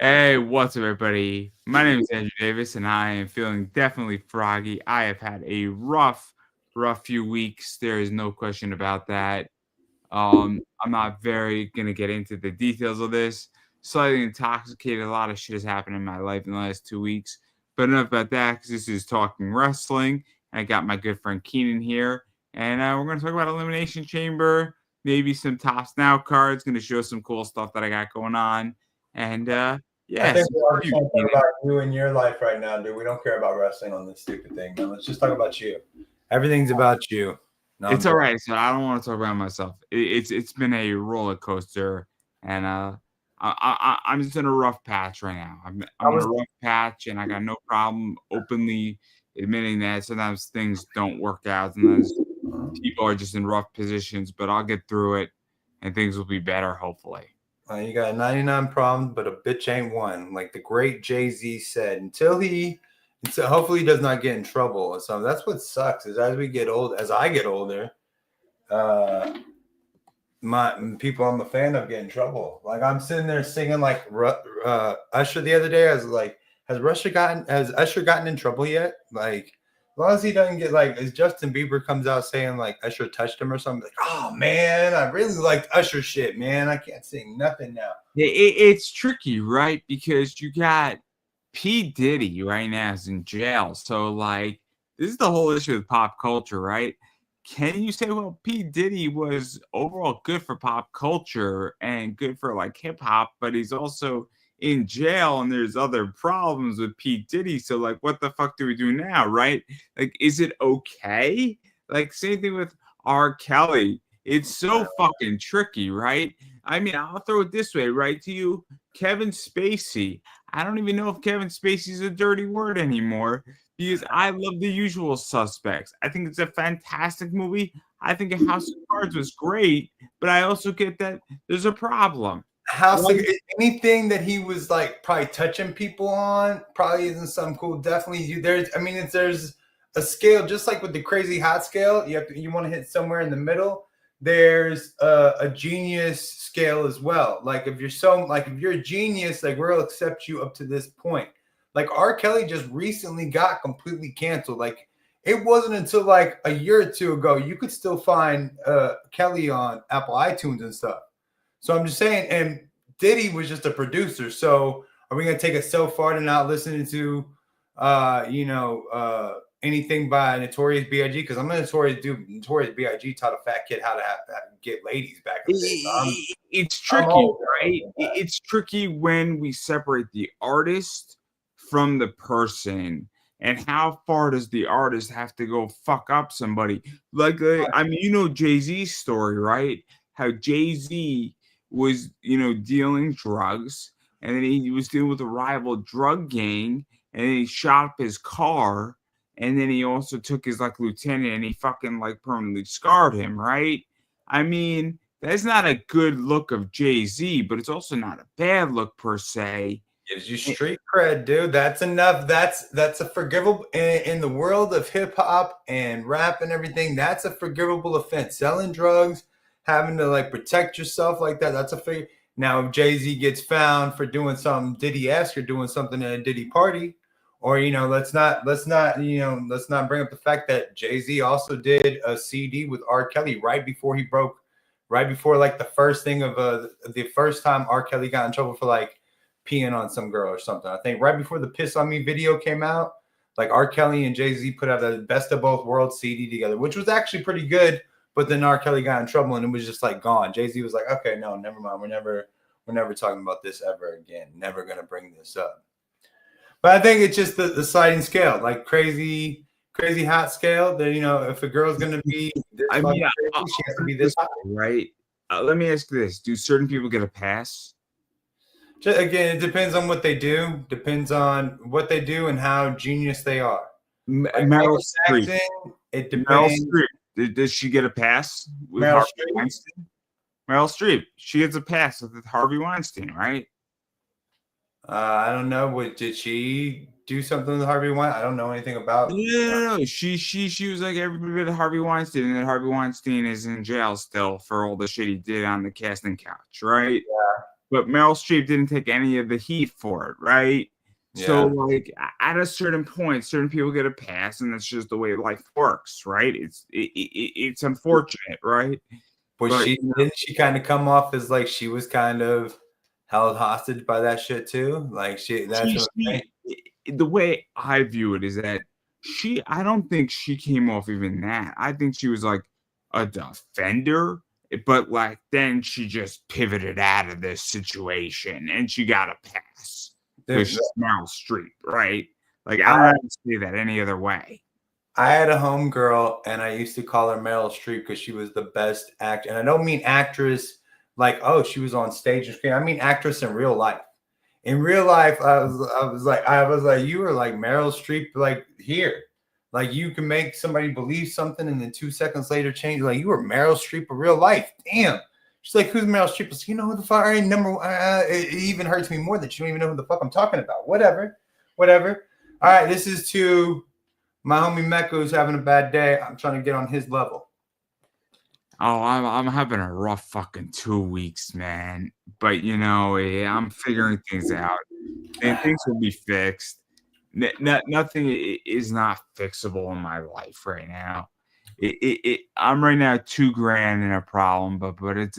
Hey, what's up, everybody? My name is Andrew Davis, and I am feeling definitely froggy. I have had a rough few weeks. There is no question about that. I'm not very gonna get into the details of this. Slightly intoxicated. A lot of shit has happened in my life in the last 2 weeks. But enough about that, because this is talking wrestling. I got my good friend Keenan here, and we're gonna talk about Elimination Chamber, maybe some tops now cards. Gonna show some cool stuff that I got going on, and I think yes, we all just want to talk about you and your life right now, dude. We don't care about wrestling on this stupid thing. No, let's just talk about you. Everything's about you. No, it's all right. So I don't want to talk about myself. It's been a roller coaster, and I'm just in a rough patch right now. I'm in a rough patch, and I got no problem openly admitting that sometimes things don't work out, sometimes people are just in rough positions. But I'll get through it, and things will be better, hopefully. You got 99 problems, but a bitch ain't one. Like the great Jay-Z said, so hopefully he does not get in trouble. So that's what sucks is as I get older, my people I'm a fan of get in trouble. Like I'm sitting there singing like Usher the other day. I was like, has Usher gotten in trouble yet? Like, as long as he doesn't get like, as Justin Bieber comes out saying like Usher touched him or something, like, oh man, I really liked Usher shit, man. I can't sing nothing now. It's tricky, right? Because you got P. Diddy right now is in jail. So, like, this is the whole issue with pop culture, right? Can you say, well, P. Diddy was overall good for pop culture and good for like hip hop, but he's also in jail and there's other problems with P. Diddy. So, like, what the fuck do we do now, right? Like, is it okay? Like, same thing with R. Kelly. It's so fucking tricky, right? I mean, I'll throw it this way, right to you, Kevin Spacey. I don't even know if Kevin Spacey's a dirty word anymore because I love The Usual Suspects. I think it's a fantastic movie. I think House of Cards was great, but I also get that there's a problem. Anything that he was like probably touching people on probably isn't something cool. Definitely, there's a scale just like with the crazy hot scale. You want to hit somewhere in the middle. There's a genius scale as well. Like if you're a genius, like we'll accept you up to this point. Like R. Kelly just recently got completely canceled. Like it wasn't until like a year or two ago you could still find Kelly on Apple iTunes and stuff. So I'm just saying, and Diddy was just a producer. So are we gonna take it so far to not listening to anything by Notorious B.I.G.? Because I'm a Notorious dude. Notorious B.I.G. taught a fat kid how to get ladies back in the day. So it's tricky, right? It's tricky when we separate the artist from the person. And how far does the artist have to go fuck up somebody? Like, I mean, Jay-Z's story, right? How Jay-Z was, dealing drugs, and then he was dealing with a rival drug gang, and then he shot up his car, and then he also took his like lieutenant, and he fucking like permanently scarred him, right? I mean, that's not a good look of Jay-Z, but it's also not a bad look per se. Gives you street cred, dude. That's enough. That's a forgivable in the world of hip hop and rap and everything. That's a forgivable offense. Selling drugs, having to like protect yourself like that. That's a figure. Now, if Jay-Z gets found for doing something Diddy-esque or doing something at a Diddy party, or let's not bring up the fact that Jay-Z also did a CD with R. Kelly right before like the first thing of the first time R. Kelly got in trouble for like peeing on some girl or something. I think right before the Piss on Me video came out, like R. Kelly and Jay-Z put out the Best of Both Worlds CD together, which was actually pretty good. But then R. Kelly got in trouble and it was just like gone. Jay-Z was like, okay, no, never mind. We're never talking about this ever again. Never gonna bring this up. But I think it's just the sliding scale, like crazy hot scale. That if a girl's gonna be this crazy, she has to be this hot, right? Let me ask you this: do certain people get a pass? Again, it depends on what they do. Depends on what they do and how genius they are. Meryl Streep. It depends. Meryl Streep. Does she get a pass with Harvey Weinstein? Meryl Streep. She gets a pass with Harvey Weinstein, right? I don't know. Did she do something with Harvey Weinstein? I don't know anything about. No. She was like every bit of Harvey Weinstein, and then Harvey Weinstein is in jail still for all the shit he did on the casting couch, right? Yeah. but Meryl Streep didn't take any of the heat for it, right? So, Yeah. like, at a certain point, certain people get a pass, and that's just the way life works, right? It's unfortunate, right? Was But she didn't she kind of come off as like she was kind of held hostage by that shit too? Like that's what I'm saying. the way I view it is that I don't think she came off even that. I think she was like a defender, but like then she just pivoted out of this situation and she got a pass because Dude, she's Meryl Streep, right? Like I I don't see that any other way. I had a homegirl and I used to call her Meryl Streep because she was the best actor. And I don't mean actress like, oh, she was on stage and screen. I mean actress in real life. In real life, I was like, you were like Meryl Streep, like here. Like you can make somebody believe something and then 2 seconds later change. Like you were Meryl Streep in real life. Damn. She's like, who's Meryl Streep? I said, you know who the fuck? I ain't number one. It even hurts me more that you don't even know who the fuck I'm talking about. Whatever. Whatever. All right. This is to my homie Mecca who's having a bad day. I'm trying to get on his level. Oh, I'm having a rough fucking 2 weeks, man. But you know, I'm figuring things out, and things will be fixed. Nothing is not fixable in my life right now. I'm right now $2,000 in a problem, but it's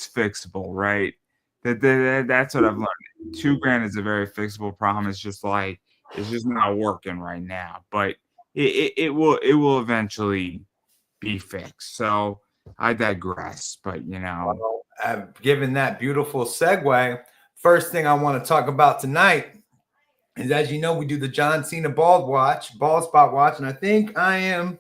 fixable, right? That's what I've learned. $2,000 is a very fixable problem. It's just like it's just not working right now, but it will eventually be fixed. So I digress, but you know. Well, given that beautiful segue, first thing I want to talk about tonight is, as you know, we do the John Cena bald spot watch, and I think I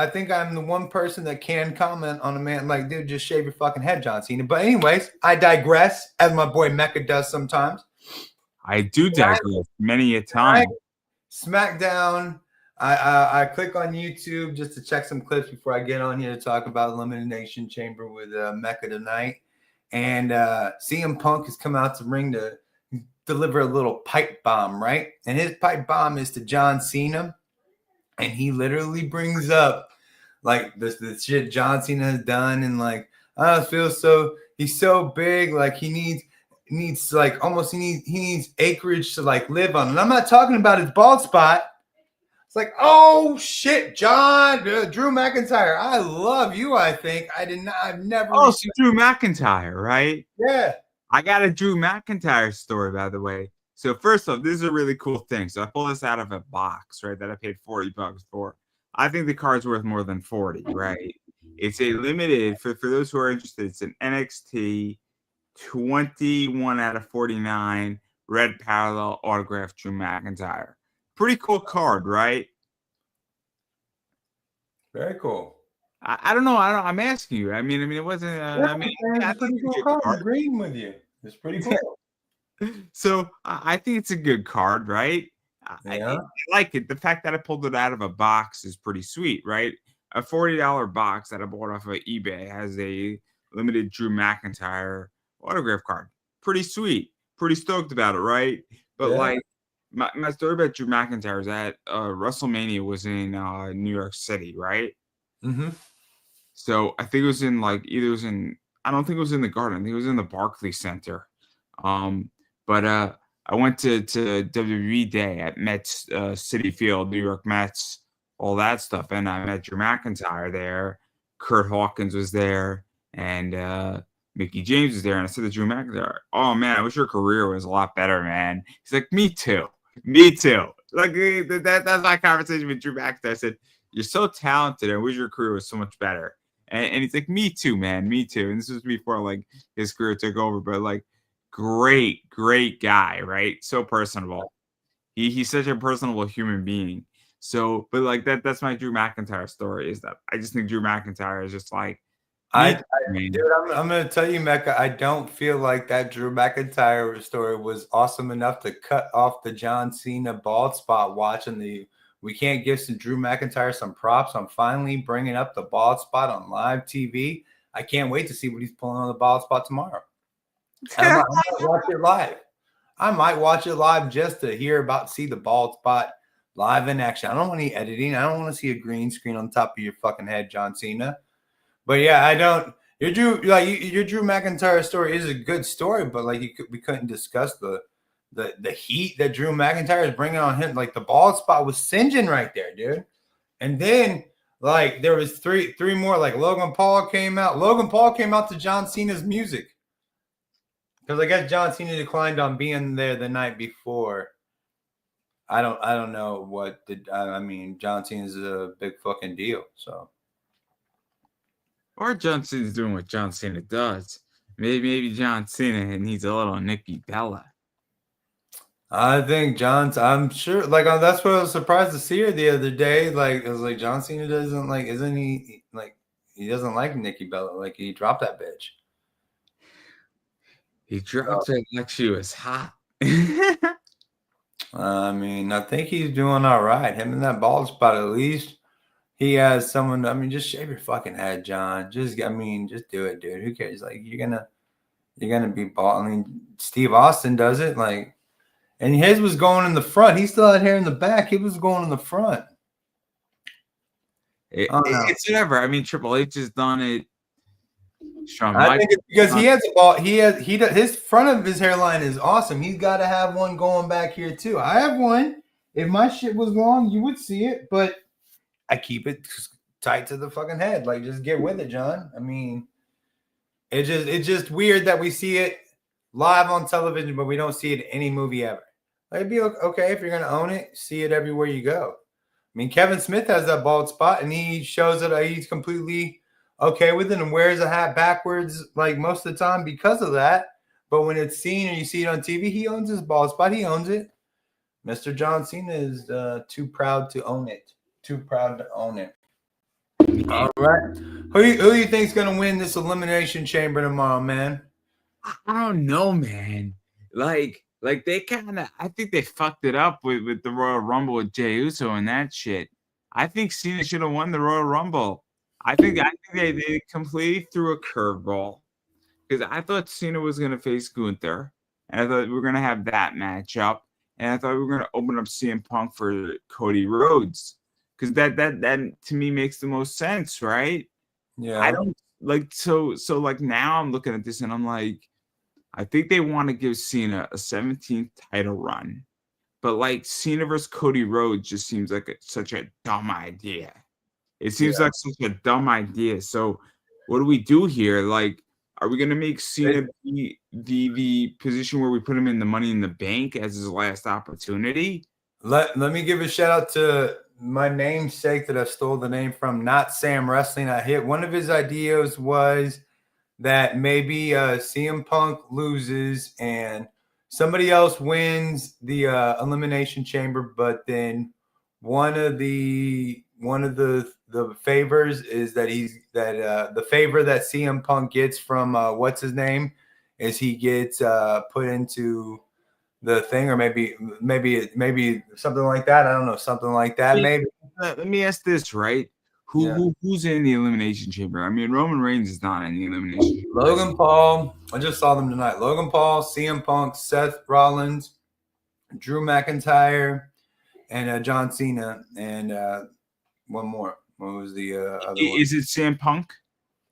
think I'm the one person that can comment on a man like, dude, just shave your fucking head, John Cena. But anyways, I digress, as my boy Mecca does sometimes. I do digress many a time. SmackDown. I click on YouTube just to check some clips before I get on here to talk about Elimination Chamber with Mecca tonight. And CM Punk has come out to ring to deliver a little pipe bomb, right? And his pipe bomb is to John Cena. And he literally brings up like the shit John Cena has done, and like, I feel so he's so big, like he needs like almost he needs acreage to like live on. And I'm not talking about his bald spot. It's like, oh shit, John, Drew McIntyre, I love you. I've never. Oh, so Drew McIntyre, right? Yeah. I got a Drew McIntyre story, by the way. So first off, this is a really cool thing. So I pulled this out of a box, right, that I paid $40 for. I think the card's worth more than 40, right? It's a limited, for those who are interested, it's an NXT 21 out of 49 red parallel autograph Drew McIntyre. Pretty cool card, right? Very cool. I don't know. I'm asking you. I mean, it wasn't. It's a pretty cool card. I'm agreeing with you. It's pretty cool. So I think it's a good card, right? Yeah. I like it. The fact that I pulled it out of a box is pretty sweet, right? A $40 box that I bought off of eBay has a limited Drew McIntyre autograph card. Pretty sweet. Pretty stoked about it, right? But like my story about Drew McIntyre is that WrestleMania was in New York City, right? Mm-hmm. So I think it was in like I don't think it was in the Garden. I think it was in the Barclays Center. But I went to WWE Day at Mets City Field, New York Mets, all that stuff, and I met Drew McIntyre there. Kurt Hawkins was there, and Mickey James was there. And I said to Drew McIntyre, "Oh man, I wish your career was a lot better, man." He's like, "Me too, me too." Like that's my conversation with Drew McIntyre. I said, "You're so talented. I wish your career was so much better." And he's like, "Me too, man, me too." And this was before like his career took over, but like. Great guy, right? So personable. He's such a personable human being. So, but like that's my Drew McIntyre story. Is that I just think Drew McIntyre is just like, dude, I'm gonna tell you, Mecca. I don't feel like that Drew McIntyre story was awesome enough to cut off the John Cena bald spot watching the. We can't give some Drew McIntyre some props. I'm finally bringing up the bald spot on live TV. I can't wait to see what he's pulling on the bald spot tomorrow. I might watch it live. I might watch it live just to see the bald spot live in action. I don't want any editing. I don't want to see a green screen on top of your fucking head, John Cena. But yeah, I don't. Your Drew McIntyre story is a good story, but like we couldn't discuss the heat that Drew McIntyre is bringing on him. Like the bald spot was singeing right there, dude. And then like there was three more. Like Logan Paul came out. Logan Paul came out to John Cena's music because I guess John Cena declined on being there the night before. I don't know what did. I mean, John Cena's a big fucking deal, so. Or John Cena's doing what John Cena does. Maybe John Cena needs a little Nikki Bella. I think I'm sure, like, that's what I was surprised to see her the other day. Like, it was like, John Cena doesn't, like, isn't he, like, he doesn't like Nikki Bella. Like, he dropped that bitch. He dropped her like she was hot. I mean, I think he's doing all right. Him in that bald spot, at least. He has someone. I mean, just shave your fucking head, John. Just do it, dude. Who cares? Like, you're gonna be bald. I mean, Steve Austin does it, like, and his was going in the front. He still had hair in the back. He was going in the front. It's whatever. I mean, Triple H has done it. I think it's because he has a bald. His front of his hairline is awesome. He's got to have one going back here too. I have one. If my shit was long, you would see it, but I keep it tight to the fucking head. Like, just get with it, John. I mean, it's just weird that we see it live on television, but we don't see it in any movie ever. Like, it'd be okay if you're gonna own it, see it everywhere you go. I mean, Kevin Smith has that bald spot, and he shows that he's completely okay with it and wears a hat backwards like most of the time because of that. But when it's seen and you see it on TV, he owns his bald spot. He owns it. Mr. John Cena is too proud to own it. Too proud to own it. All right. Who you think's gonna win this Elimination Chamber tomorrow, man? I don't know, man. Like they kind of, I think they fucked it up with the Royal Rumble with Jey Uso and that shit. I think Cena should have won the Royal Rumble. I think they completely threw a curveball because I thought Cena was gonna face Gunther, and I thought we were gonna have that matchup, and I thought we were gonna open up CM Punk for Cody Rhodes. Because that to me makes the most sense, right? Yeah. I don't like so like now I'm looking at this and I'm like, I think they want to give Cena a 17th title run, but like Cena versus Cody Rhodes just seems like such a dumb idea. It seems like such a dumb idea. So what do we do here? Like, are we gonna make Cena be the position where we put him in the Money in the Bank as his last opportunity? Let me give a shout out to my namesake that I stole the name from, Not Sam Wrestling. I hit one of his ideas was that maybe CM Punk loses and somebody else wins the Elimination Chamber, but then one of the favors is that the favor that CM Punk gets from what's his name is he gets put into the thing, or maybe something like that. I don't know, something like that. Maybe. Let me ask this, right? Who's in the Elimination Chamber? I mean, Roman Reigns is not in the Elimination Chamber. Logan Paul. I just saw them tonight. Logan Paul, CM Punk, Seth Rollins, Drew McIntyre, and John Cena, and one more. What was the other one? Is it CM Punk?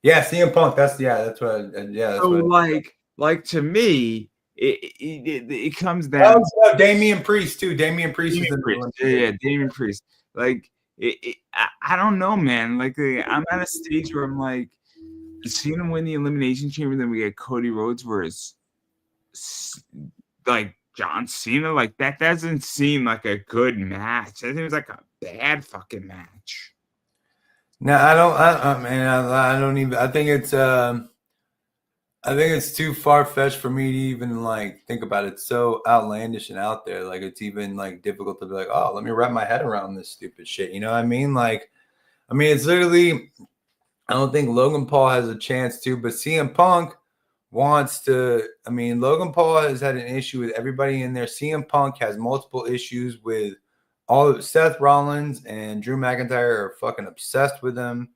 Yeah, CM Punk. That's what. So like to me, it comes down. Oh, Damian Priest too. Damian Priest is in the yeah, Damian Priest. Like I don't know, man. Like I'm at a stage where I'm like, seeing him win the Elimination Chamber, then we get Cody Rhodes, where it's like John Cena. Like that doesn't seem like a good match. I think it's like a bad fucking match. No, I don't. I don't even. I think it's too far fetched for me to even like think about it. It's so outlandish and out there. Like, it's even like difficult to be like, oh, let me wrap my head around this stupid shit. You know what I mean? Like, I mean, it's literally, I don't think Logan Paul has a chance to, but CM Punk wants to. I mean, Logan Paul has had an issue with everybody in there. CM Punk has multiple issues with all of Seth Rollins and Drew McIntyre are fucking obsessed with him.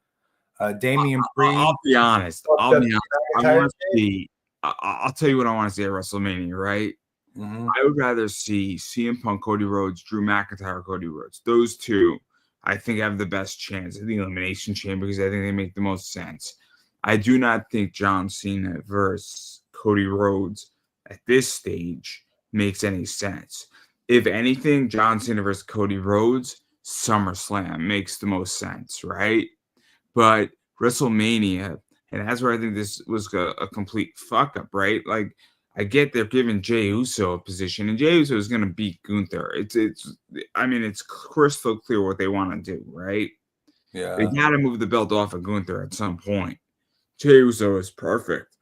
Damian Priest. I'll be honest. I want to see. I'll tell you what I want to see at WrestleMania, right? Mm-hmm. I would rather see CM Punk, Cody Rhodes, Drew McIntyre, Cody Rhodes. Those two, I think, have the best chance of the Elimination Chamber because I think they make the most sense. I do not think John Cena versus Cody Rhodes at this stage makes any sense. If anything, John Cena versus Cody Rhodes, SummerSlam makes the most sense, right? But WrestleMania, and that's where I think this was a complete fuck up, right? Like, I get they're giving Jey Uso a position, and Jey Uso is going to beat Gunther. I mean, it's crystal clear what they want to do, right? Yeah. They got to move the belt off of Gunther at some point. Jey Uso is perfect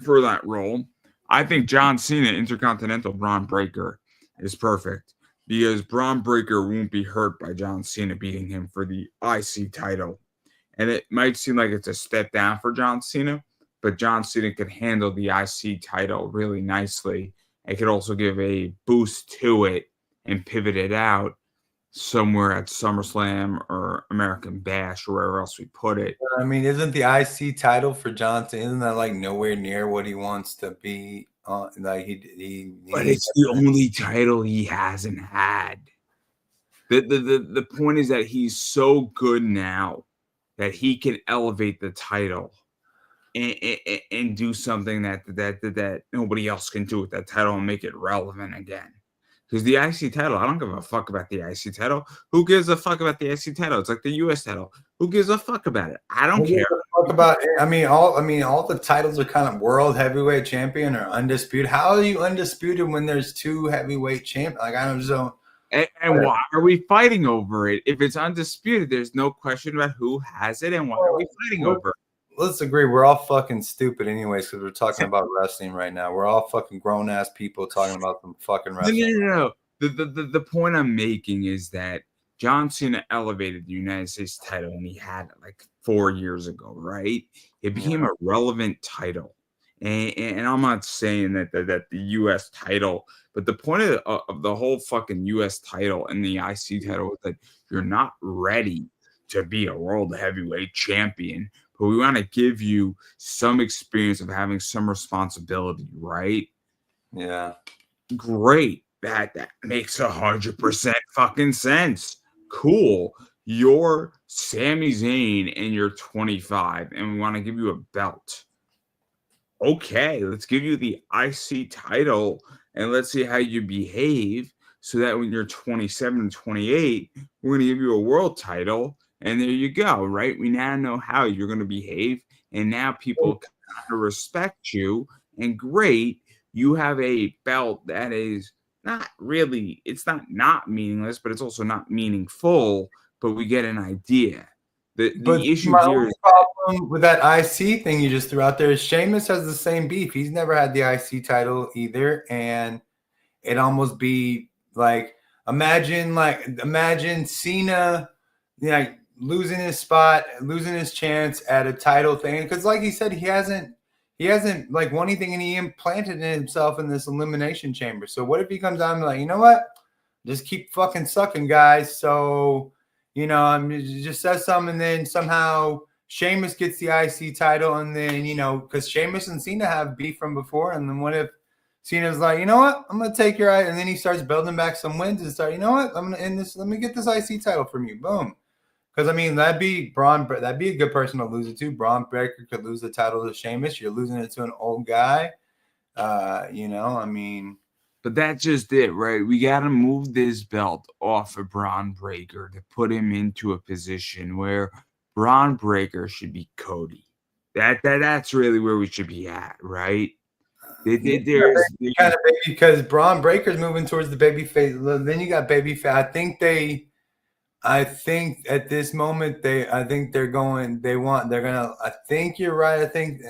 for that role. I think John Cena, Intercontinental Braun Breaker, is perfect because Braun Breaker won't be hurt by John Cena beating him for the IC title. And it might seem like it's a step down for John Cena, but John Cena could handle the IC title really nicely. It could also give a boost to it and pivot it out somewhere at SummerSlam or American Bash or wherever else we put it. I mean, isn't the IC title for Johnson, isn't that like nowhere near what he wants to be on? Like But it's the only title he hasn't had. The point is that he's so good now that he can elevate the title and do something that nobody else can do with that title and make it relevant again. Because the IC title, I don't give a fuck about the IC title. Who gives a fuck about the IC title? It's like the US title. Who gives a fuck about it? I don't care. Talk about. I mean, all the titles are kind of world heavyweight champion or undisputed. How are you undisputed when there's two heavyweight champions? Like, I don't know. And why are we fighting over it? If it's undisputed, there's no question about who has it and why are we fighting over it. Let's agree. We're all fucking stupid anyways because we're talking about wrestling right now. We're all fucking grown-ass people talking about some fucking wrestling. No. The point I'm making is that John Cena elevated the United States title when he had it like 4 years ago, right? It became a relevant title. And I'm not saying that the U.S. title, but the point of the whole fucking U.S. title and the IC title is that you're not ready to be a world heavyweight champion, but we want to give you some experience of having some responsibility, right? Yeah. Great. That makes 100% fucking sense. Cool. You're Sami Zayn and you're 25 and we want to give you a belt. Okay, let's give you the IC title and let's see how you behave so that when you're 27 and 28, we're going to give you a world title. And there you go, right? We now know how you're going to behave. And now people kind of respect you. And great, you have a belt that is not really, it's not meaningless, but it's also not meaningful. But we get an idea. The issue here is problem with that IC thing you just threw out there is Sheamus has the same beef. He's never had the IC title either. And it almost be like, imagine Cena, losing his spot, losing his chance at a title thing. Because like he said, he hasn't like won anything and he implanted himself in this elimination chamber. So what if he comes out and be like, you know what? Just keep fucking sucking, guys. So, just says something and then somehow Sheamus gets the IC title and then, because Sheamus and Cena have beef from before. And then what if Cena's like, you know what? I'm going to take your eye. And then he starts building back some wins and start, you know what? I'm going to end this. Let me get this IC title from you. Boom. Because, I mean, that'd be a good person to lose it to. Braun Breaker could lose the title to Sheamus. You're losing it to an old guy. I mean. But that's just it, right? We got to move this belt off of Braun Breaker to put him into a position where Braun Breaker should be Cody. That's really where we should be at, right? Because Braun Breaker's moving towards the baby face. Then you got baby face. I think at this moment I think you're right.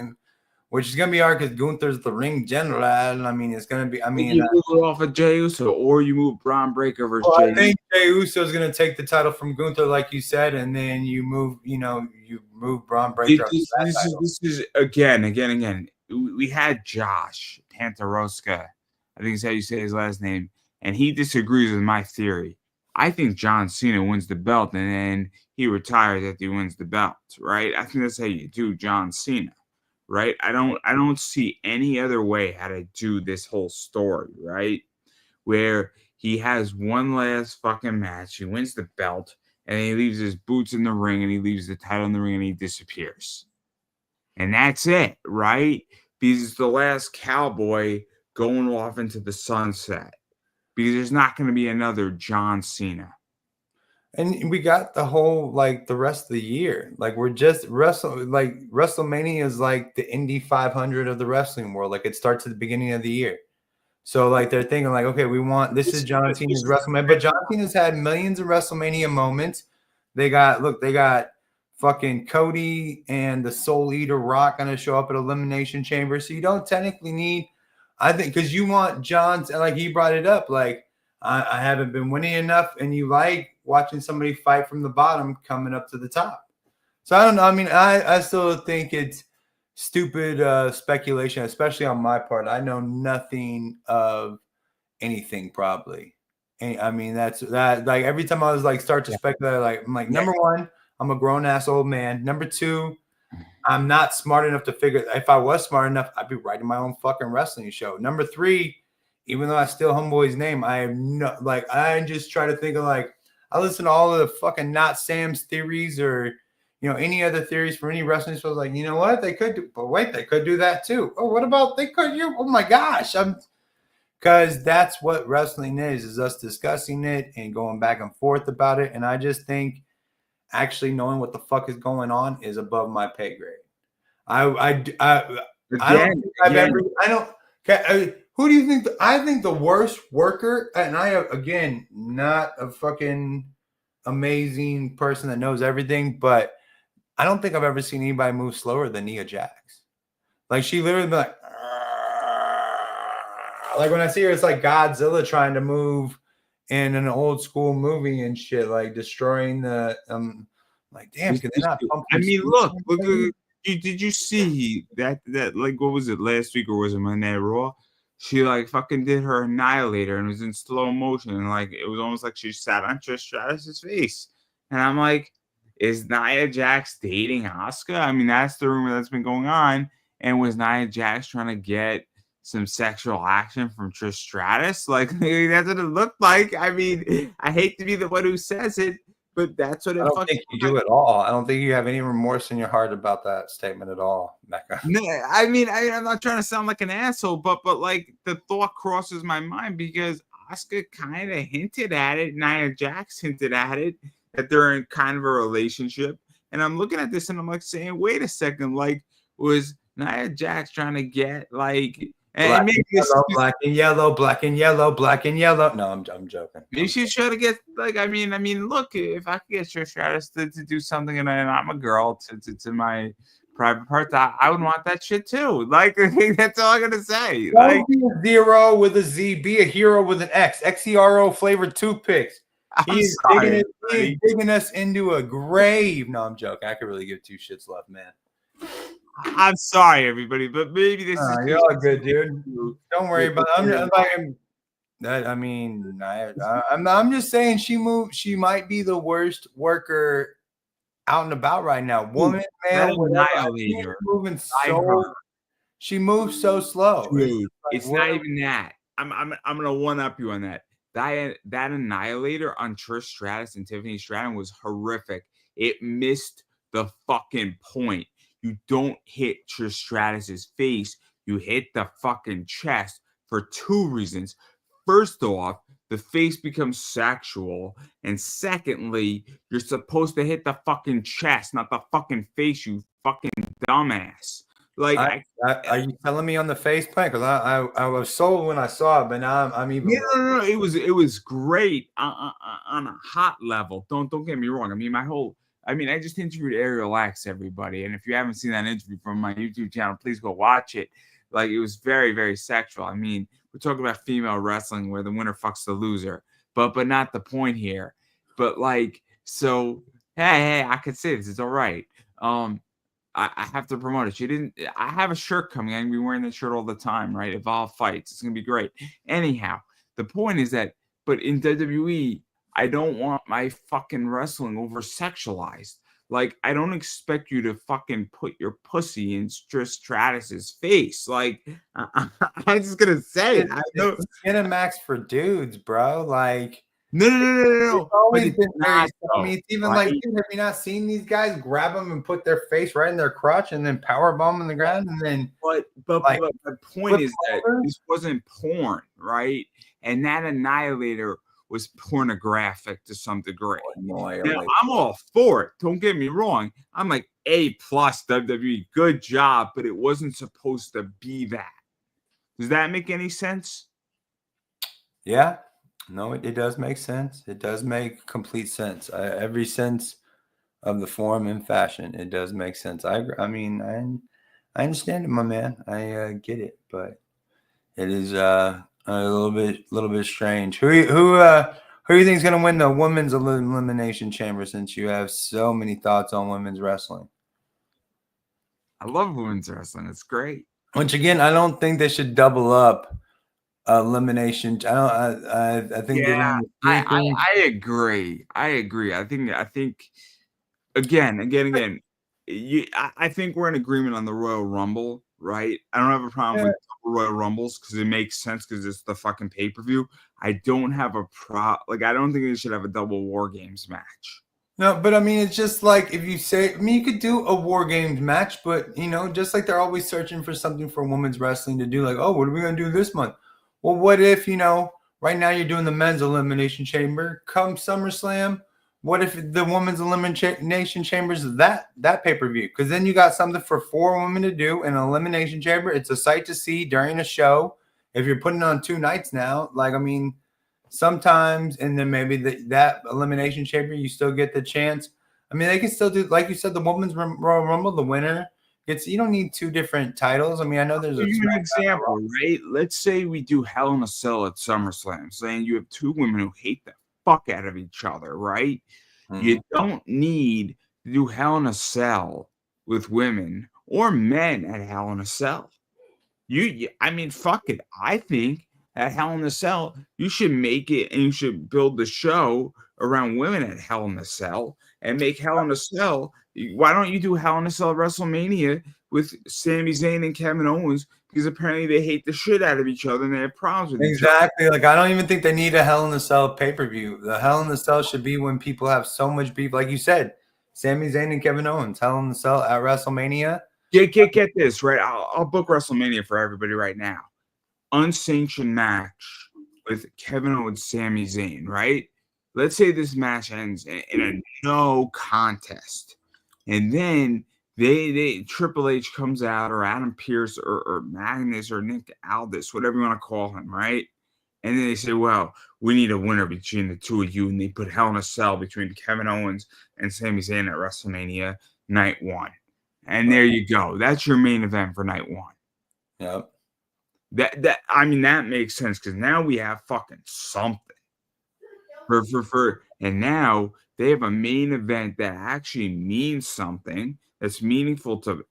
Which is going to be hard because Gunther's the ring general. I mean, it's going to be, you move it off of Jey Uso or you move Braun Breaker versus Jey Uso. I think Jey Uso is going to take the title from Gunther, like you said, and then you move Braun Breaker. This is again. We had Josh Pantaroska, I think is how you say his last name, and he disagrees with my theory. I think John Cena wins the belt and then he retires after he wins the belt, right? I think that's how you do John Cena. Right? I don't see any other way how to do this whole story, right? Where he has one last fucking match, he wins the belt, and he leaves his boots in the ring, and he leaves the title in the ring, and he disappears. and that's it, right? Because it's the last cowboy going off into the sunset. Because there's not going to be another John Cena. And we got the whole like the rest of the year. Like we're just WrestleMania is like the Indy 500 of the wrestling world. Like it starts at the beginning of the year. So like they're thinking like, okay, we want this is John Cena's WrestleMania, but John Cena's had millions of WrestleMania moments. They got fucking Cody and the Soul Eater Rock gonna show up at Elimination Chamber. So you don't technically need, I think, because you want John's, like he brought it up, like I haven't been winning enough, and you like watching somebody fight from the bottom coming up to the top. So I don't know. I mean, I still think it's stupid speculation, especially on my part. I know nothing of anything probably. And, I mean, that's that. Like every time I was like start to speculate, like I'm like, number one, I'm a grown ass old man. Number two, I'm not smart enough to figure. If I was smart enough, I'd be writing my own fucking wrestling show. Number three, even though I steal Homeboy's name, I have no like. I just try to think of like I listen to all of the fucking Not Sam's theories or any other theories for any wrestling shows. Like what they could do, but wait, they could do that too. Oh, what about they could? Oh my gosh, because that's what wrestling is us discussing it and going back and forth about it. And I just think actually knowing what the fuck is going on is above my pay grade. I don't think I've ever. I don't. Who do you think? I think the worst worker, and I again not a fucking amazing person that knows everything, but I don't think I've ever seen anybody move slower than Nia Jax. Like she literally be like when I see her, it's like Godzilla trying to move in an old school movie and shit, like destroying the. Like damn, can they not? I mean, look. Did you see that like what was it last week or was it Monday Night Raw? She like fucking did her annihilator and it was in slow motion and like it was almost like she sat on Trish Stratus's face. And I'm like, is Nia Jax dating Asuka? I mean, that's the rumor that's been going on. And was Nia Jax trying to get some sexual action from Trish Stratus? Like that's what it looked like. I mean, I hate to be the one who says it, but that's what it. I don't think you do at all. I don't think you have any remorse in your heart about that statement at all, Mecca. No, I mean, I'm not trying to sound like an asshole, but like the thought crosses my mind because Asuka kind of hinted at it, Nia Jax hinted at it, that they're in kind of a relationship. And I'm looking at this and I'm like saying, wait a second, like was Nia Jax trying to get like black and yellow, black and yellow, black and yellow. No, I'm joking. Maybe she's trying to get like I mean, look, if I could get Trish Stratus to do something and I'm a girl to my private parts, I would want that shit too. Like that's all I'm gonna say. Like be a zero with a Z, be a hero with an X. XERO flavored toothpicks. He's digging us into a grave. No, I'm joking. I could really give two shits left, man. I'm sorry, everybody, but maybe this is you're all good, dude. Don't worry about it. I'm just saying she might be the worst worker out and about right now. Woman, man, moving so she moves so slow. Dude, it's not even that. I'm gonna one up you on that. That annihilator on Trish Stratus and Tiffany Stratton was horrific. It missed the fucking point. You don't hit Trish Stratus's face. You hit the fucking chest for two reasons. First off, the face becomes sexual. And secondly, you're supposed to hit the fucking chest, not the fucking face, you fucking dumbass. Like, are you telling me on the face plant? Because I was sold when I saw it, but now I'm even. No. It was great on a hot level. Don't get me wrong. I mean, I just interviewed Ariel X, everybody. And if you haven't seen that interview from my YouTube channel, please go watch it. Like, it was very, very sexual. I mean, we're talking about female wrestling where the winner fucks the loser. But not the point here. But, like, so, hey, I could say this. It's all right. I have to promote it. I have a shirt coming. I'm going to be wearing that shirt all the time, right? Evolve Fights. It's going to be great. Anyhow, the point is that, but in WWE, I don't want my fucking wrestling over sexualized. Like, I don't expect you to fucking put your pussy in Trish Stratus's face. Like, I'm just gonna say it. It's Cinemax for dudes, bro. Like, No. It's always But it's been very. not, I mean, it's even right? like, dude, have you not seen these guys grab them and put their face right in their crotch and then power bomb on the ground and then But like the point flip is that over? this wasn't porn, right? And that Annihilator was pornographic to some degree. Now, I'm all for it. Don't get me wrong. I'm like A+ WWE. Good job, but it wasn't supposed to be that. Does that make any sense? Yeah. No, it does make sense. It does make complete sense. Every sense of the form and fashion, it does make sense. I mean, I understand it, my man. I get it, but it is a little bit strange. Who do you think is going to win the women's elimination chamber? Since you have so many thoughts on women's wrestling, I love women's wrestling. It's great. once again, I don't think they should double up elimination. I think they're Yeah, doing three things. I agree. I think again. I think we're in agreement on the Royal Rumble, right? I don't have a problem with Royal Rumbles because it makes sense because it's the fucking pay-per-view. I don't have a I don't think they should have a double War Games match. No, but I mean, it's just like if you say, I mean, you could do a War Games match, but just like they're always searching for something for women's wrestling to do, like, oh, what are we going to do this month? Well, what if, right now you're doing the men's elimination chamber, come SummerSlam, what if the women's elimination chamber is that pay-per-view? Because then you got something for 4 women to do in an elimination chamber. It's a sight to see during a show. If you're putting on 2 nights now, like, I mean, sometimes, and then maybe that elimination chamber, you still get the chance. I mean, they can still do, like you said, the women's Royal Rumble, the winner gets, you don't need 2 different titles. I mean, I know there's an example, right? Let's say we do Hell in a Cell at SummerSlam, saying you have 2 women who hate the fuck out of each other, right? Mm-hmm. You don't need to do Hell in a Cell with women or men at Hell in a Cell. I mean, fuck it. I think at Hell in a Cell, you should make it and you should build the show around women at Hell in a Cell and make Hell in a Cell. Why don't you do Hell in a Cell WrestleMania with Sami Zayn and Kevin Owens? Because apparently they hate the shit out of each other and they have problems with each other. Exactly. Like, I don't even think they need a Hell in a Cell pay-per-view. The Hell in a Cell should be when people have so much beef. Like you said, Sami Zayn and Kevin Owens, Hell in a Cell at WrestleMania. Get this, right? I'll book WrestleMania for everybody right now. Unsanctioned match with Kevin Owens, Sami Zayn, right? Let's say this match ends in a no contest. And then they Triple H comes out, or Adam Pearce, or Magnus, or Nick Aldis, whatever you want to call him, right? And then they say, well, we need a winner between the 2 of you. And they put Hell in a Cell between Kevin Owens and Sami Zayn at WrestleMania night 1. And there you go. That's your main event for night 1. Yep. I mean, that makes sense because now we have fucking something. And now they have a main event that actually means something that's meaningful to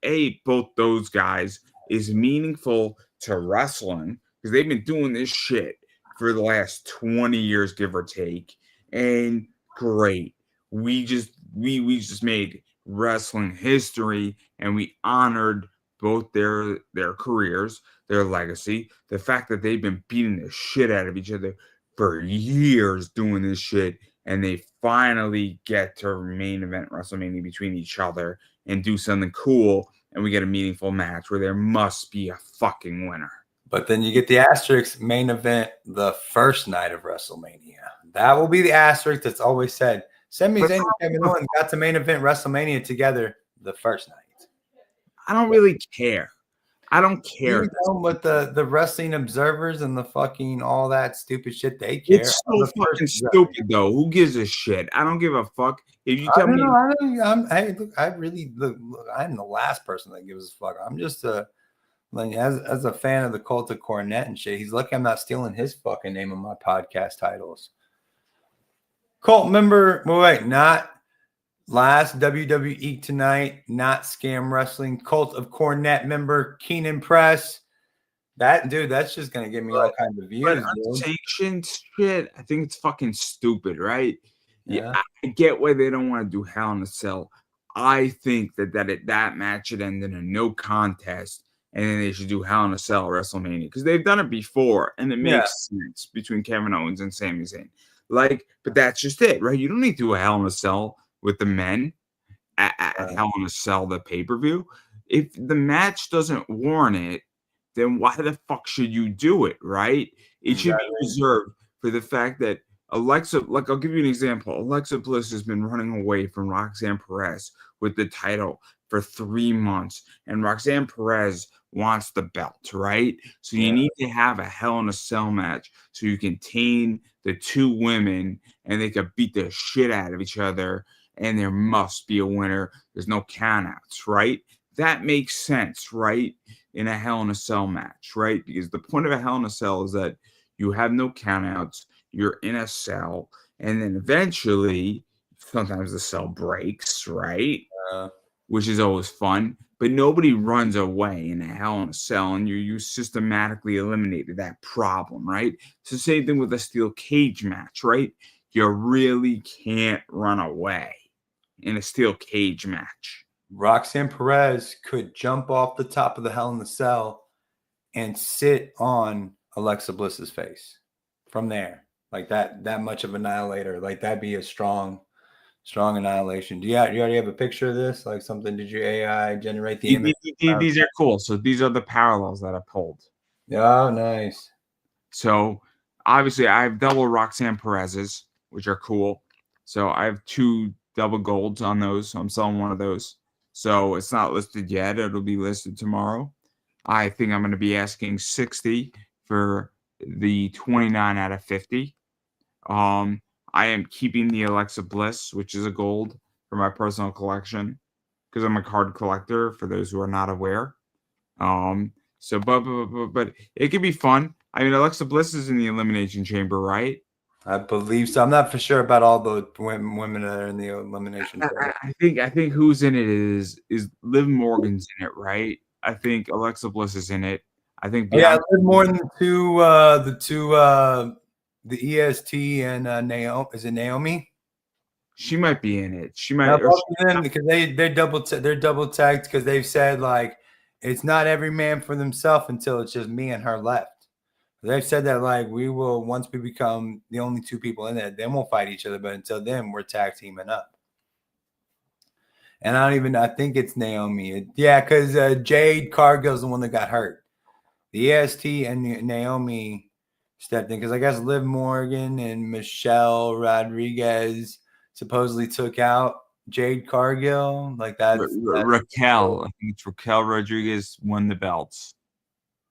both those guys, is meaningful to wrestling because they've been doing this shit for the last 20 years, give or take. And great. We just made wrestling history and we honored both their careers, their legacy, the fact that they've been beating the shit out of each other for years doing this shit, and they finally get to main event WrestleMania between each other and do something cool, and we get a meaningful match where there must be a fucking winner. But then you get the asterisk main event the first night of WrestleMania. That will be the asterisk that's always said. Sami Zayn and Kevin Owens got to main event WrestleMania together the first night. I don't really care. I don't care. But the wrestling observers and the fucking all that stupid shit, they care. It's so fucking stupid, though. Who gives a shit? I don't give a fuck. If you tell me, I'm the last person that gives a fuck. I'm just as a fan of the Cult of Cornette and shit. He's lucky I'm not stealing his fucking name on my podcast titles. Cult member, not last WWEek tonight, not Scam Wrestling. Cult of Cornette member Keenan Press. That's just gonna give me all kinds of views. But unsanctioned shit, I think it's fucking stupid, right? Yeah, I get why they don't want to do Hell in a Cell. I think that match should end in a no contest, and then they should do Hell in a Cell WrestleMania because they've done it before, and it makes sense between Kevin Owens and Sami Zayn. Like, but that's just it, right? You don't need to do a Hell in a Cell with the men at Hell in a Cell, the pay-per-view. If the match doesn't warrant it, then why the fuck should you do it, right? It should be reserved for the fact that Alexa, like, I'll give you an example. Alexa Bliss has been running away from Roxanne Perez with the title for 3 months, and Roxanne Perez wants the belt, right? So you need to have a Hell in a Cell match so you can tame the two women and they can beat the shit out of each other, and there must be a winner. There's no countouts, right? That makes sense, right? In a Hell in a Cell match, right? Because the point of a Hell in a Cell is that you have no countouts, you're in a cell, and then eventually, sometimes the cell breaks, right? Which is always fun, but nobody runs away in a Hell in a Cell, and you systematically eliminated that problem, right? It's the same thing with a steel cage match, right? You really can't run away in a steel cage match. Roxanne Perez could jump off the top of the Hell in the Cell and sit on Alexa Bliss's face from there. Like that much of annihilator. Like that'd be a strong annihilation. You already have a picture of this? Like something, did you AI generate the image? These are cool. So these are the parallels that I pulled. Oh, nice. So obviously I have double Roxanne Perez's, which are cool. So I have 2 double golds on those. So I'm selling one of those. So it's not listed yet. It'll be listed tomorrow. I think I'm going to be asking 60 for the 29 out of 50. I am keeping the Alexa Bliss, which is a gold, for my personal collection because I'm a card collector, for those who are not aware. So, but it could be fun. I mean, Alexa Bliss is in the Elimination Chamber, right? I believe so. I'm not for sure about all the women that are in the Elimination Chamber. I think who's in it is Liv Morgan's in it, right? I think Alexa Bliss is in it. I think Liv Morgan, the EST and Naomi. Is it Naomi? She might be in it. She might, because they're double tagged because they've said like it's not every man for themselves until it's just me and her left. They've said that like we will, once we become the only 2 people in it, then we'll fight each other. But until then, we're tag teaming up. And I think it's Naomi. Because Jade Cargill's the one that got hurt. The EST and Naomi stepped in because I guess Liv Morgan and Michelle Rodriguez supposedly took out Jade Cargill. Like that's Raquel. I think it's Raquel Rodriguez won the belts.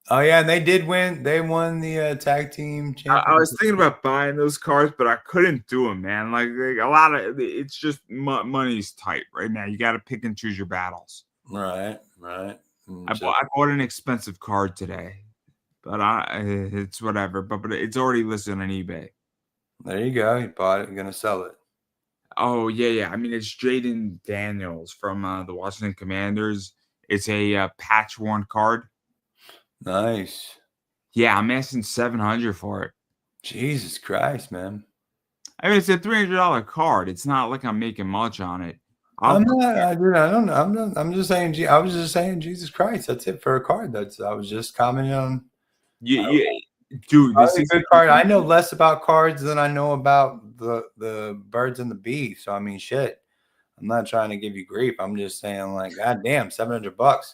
Oh yeah, and they did win. They won the tag team championship. I was thinking about buying those cards, but I couldn't do them, man. Like a lot of it's just money's tight right now. You got to pick and choose your battles. Right. I bought an expensive card today, but it's whatever. But it's already listed on eBay. There you go. You bought it. You're gonna sell it. Oh yeah. I mean, it's Jaden Daniels from the Washington Commanders. It's a patch worn card. Nice. Yeah, I'm asking $700 for it. Jesus Christ, man. I mean, it's a $300 card. It's not like I'm making much on it. I'm not. I don't know. I'm just saying. I was just saying, Jesus Christ. That's it for a card. I was just commenting on. Dude, this is a good card. I know less about cards than I know about the birds and the bees. So I mean, shit. I'm not trying to give you grief. I'm just saying, like, God damn, $700.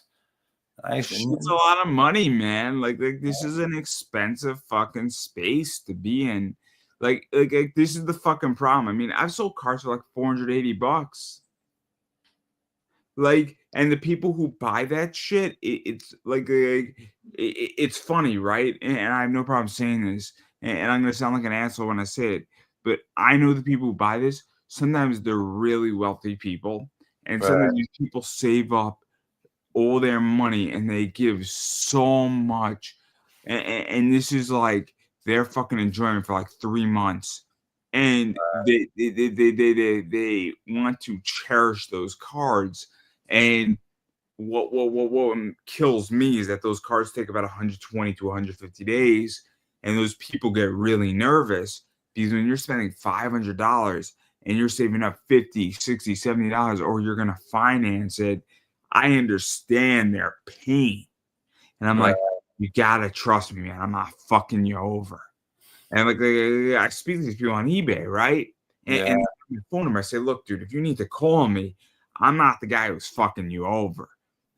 Nice. It's a lot of money, man. Like this is an expensive fucking space to be in. Like this is the fucking problem. I mean, I've sold cards for like $480. Like, and the people who buy that shit, it's like it's funny, right? And I have no problem saying this, and I'm gonna sound like an asshole when I say it, but I know the people who buy this. Sometimes they're really wealthy people, and sometimes these people save up all their money and they give so much, and this is like their fucking enjoyment for like 3 months, and they want to cherish those cards. And what kills me is that those cards take about 120 to 150 days, and those people get really nervous because when you're spending $500 and you're saving up $50, $60, $70, or you're gonna finance it, I understand their pain. And I'm like, you gotta trust me, man. I'm not fucking you over. And I speak to these people on eBay, right? Yeah. And my phone number, I say, look, dude, if you need to call me, I'm not the guy who's fucking you over.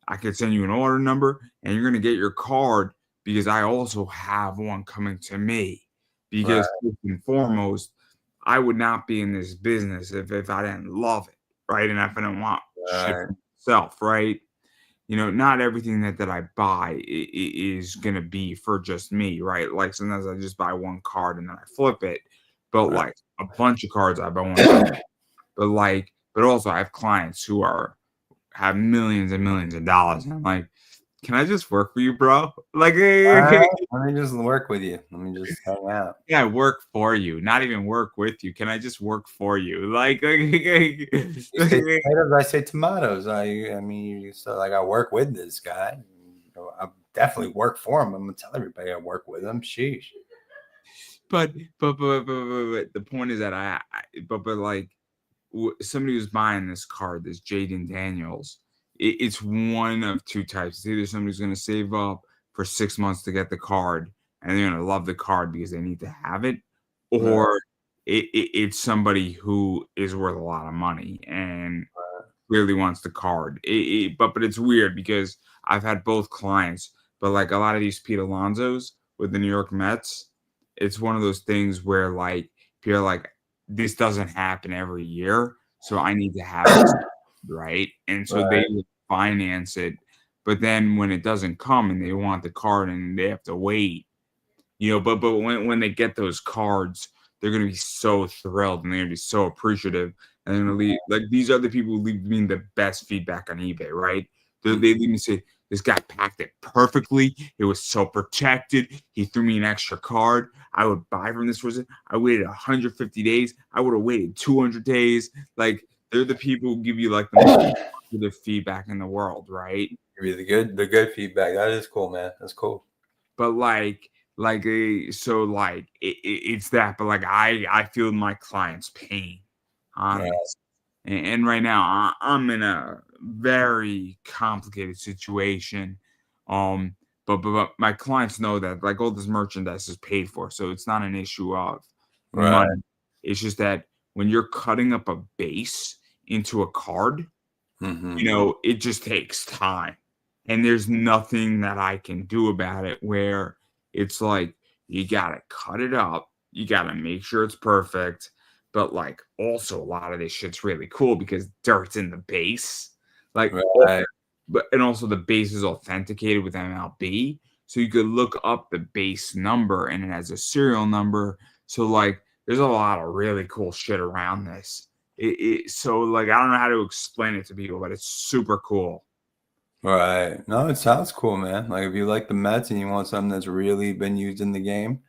I could send you an order number and you're gonna get your card because I also have one coming to me. Right. Because first and foremost, I would not be in this business if I didn't love it, right? And if I didn't want shit Right. for myself, right? Not everything that I buy is gonna be for just me, right? Like sometimes I just buy one card and then I flip it, but Right. like a bunch of cards I buy one card. But also I have clients who have millions and millions of dollars, and I'm like, can I just work for you, bro? Like, Let me just work with you. Let me just hang out. yeah, work for you, not even work with you. Can I just work for you? Like, You say tomatoes, I say tomatoes. I mean, so like I work with this guy. I definitely work for him. I'm gonna tell everybody I work with him. Sheesh. but the point is that but like somebody who's buying this card, this Jaden Daniels, it's one of two types. It's either somebody's going to save up for 6 months to get the card and they're going to love the card because they need to have it, or it's somebody who is worth a lot of money and really wants the card. But it's weird because I've had both clients, but like a lot of these Pete Alonsos with the New York Mets, it's one of those things where like people are like, this doesn't happen every year, so I need to have this, right? And so they would finance it, but then when it doesn't come and they want the card and they have to wait, but when they get those cards, they're gonna be so thrilled and they're gonna be so appreciative, and they're gonna leave like these are the people who leave me the best feedback on eBay, right? They leave me say, this guy packed it perfectly. It was so protected. He threw me an extra card. I would buy from this person. I waited 150 days. I would have waited 200 days. Like, they're the people who give you like the most positive feedback in the world, right? Give you the good feedback. That is cool, man. That's cool. But it's that. But like I feel my client's pain on this. And right now I'm in a very complicated situation. But my clients know that like all this merchandise is paid for, so it's not an issue of money. It's just that when you're cutting up a base into a card, it just takes time. And there's nothing that I can do about it where it's like you gotta cut it up, you gotta make sure it's perfect. But like also a lot of this shit's really cool because dirt's in the base. Like and also the base is authenticated with MLB. So you could look up the base number and it has a serial number. So like there's a lot of really cool shit around this. So like I don't know how to explain it to people, but it's super cool. Right. No, it sounds cool, man. Like if you like the Mets and you want something that's really been used in the game,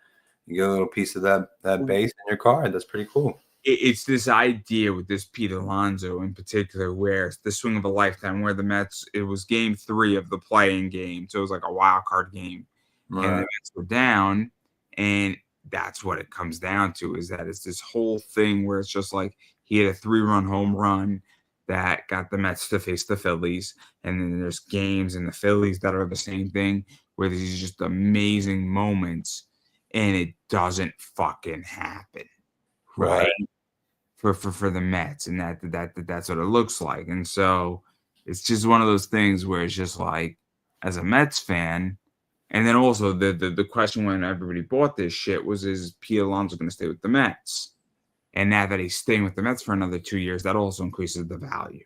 you get a little piece of that base in your card. That's pretty cool. It's this idea with this Pete Alonso in particular, where it's the swing of a lifetime, where the Mets, it was game 3 of the playing game. So it was like a wild card game. And the Mets were down. And that's what it comes down to, is that it's this whole thing where it's just like he had a 3-run home run that got the Mets to face the Phillies. And then there's games in the Phillies that are the same thing, where there's just amazing moments and it doesn't fucking happen. Right. For the Mets, and that's what it looks like. And so it's just one of those things where it's just like, as a Mets fan, and then also the question when everybody bought this shit was, is Pete Alonso going to stay with the Mets? And now that he's staying with the Mets for another 2 years, that also increases the value.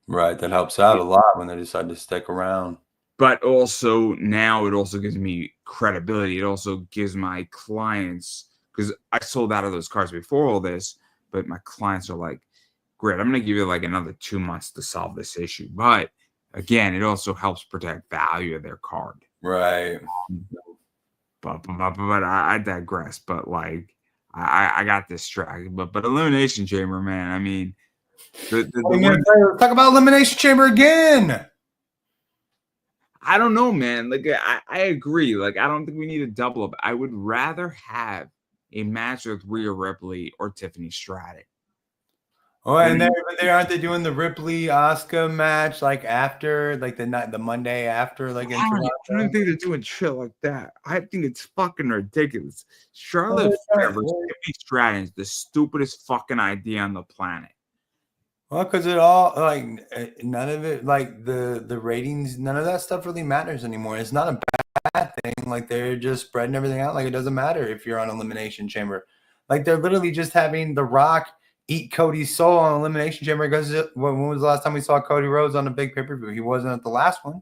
Right. That helps out a lot when they decide to stick around. But also now it also gives me credibility. It also gives my clients, because I sold out of those cards before all this, but my clients are like, great, I'm going to give you like another 2 months to solve this issue. But again, it also helps protect value of their card. Right. But I digress. But like, I got distracted. But Elimination Chamber, man, I mean, let's talk about Elimination Chamber again. I don't know, man. Like, I agree. Like, I don't think we need a double up. I would rather have a match with Rhea Ripley or Tiffany Stratton. Oh, and they aren't they doing the Ripley Oscar match like after like the Monday after like in I Toronto? don't think they're doing shit like that. I think it's fucking ridiculous. Charlotte Well, Flair versus Tiffany Stratton is the stupidest fucking idea on the planet. Well, because it all like none of it like the ratings, none of that stuff really matters anymore. It's not a bad thing. Like they're just spreading everything out. Like it doesn't matter if you're on Elimination Chamber. Like they're literally just having The Rock eat Cody's soul on Elimination Chamber because when was the last time we saw Cody Rhodes on a big pay-per-view? He wasn't at the last one.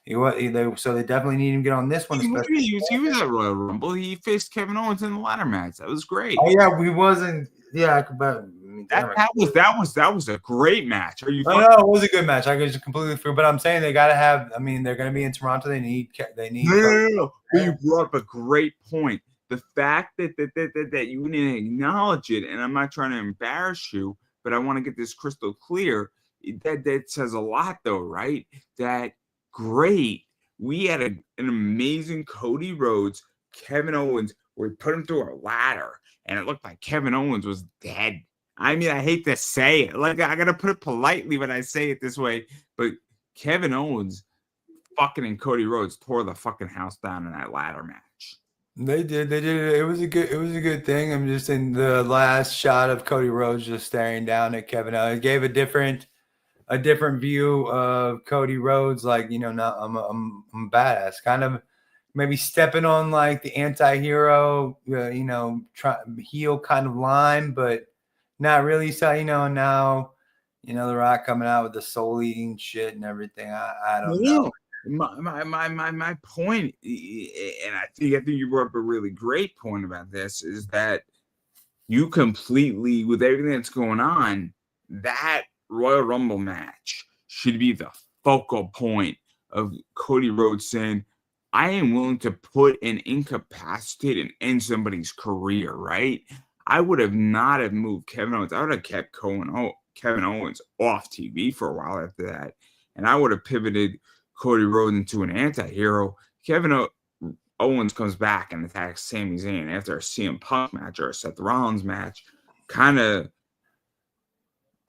So they definitely need him to get on this one. He was at Royal Rumble. He faced Kevin Owens in the ladder match. That was great. Oh yeah, we wasn't. Yeah, but that was a great match. Are you? No, it was a good match. I just completely forgot. But I'm saying they got to have. I mean, they're going to be in Toronto. They need. No. You brought up a great point. The fact that you didn't acknowledge it, and I'm not trying to embarrass you, but I want to get this crystal clear. That says a lot, though, right? That great. We had an amazing Cody Rhodes, Kevin Owens. We put him through a ladder, and it looked like Kevin Owens was dead. I mean, I hate to say it. Like, I got to put it politely when I say it this way, but Kevin Owens fucking and Cody Rhodes tore the fucking house down in that ladder match. They did. It was a good thing. I'm just in the last shot of Cody Rhodes just staring down at Kevin Owens. It gave a different view of Cody Rhodes. Like, you know, now I'm badass. Kind of maybe stepping on like the anti-hero, you know, heel kind of line, but not really. So, you know, now, you know, The Rock coming out with the soul eating shit and everything. I don't know. My point, and I think you brought up a really great point about this, is that you completely, with everything that's going on, that Royal Rumble match should be the focal point of Cody Rhodes saying, I am willing to put and incapacitate and end somebody's career, right? I would have not have moved Kevin Owens. I would have kept Kevin Owens off TV for a while after that. And I would have pivoted Cody Rhodes into an anti-hero. Kevin Owens comes back and attacks Sami Zayn after a CM Punk match or a Seth Rollins match. Kind of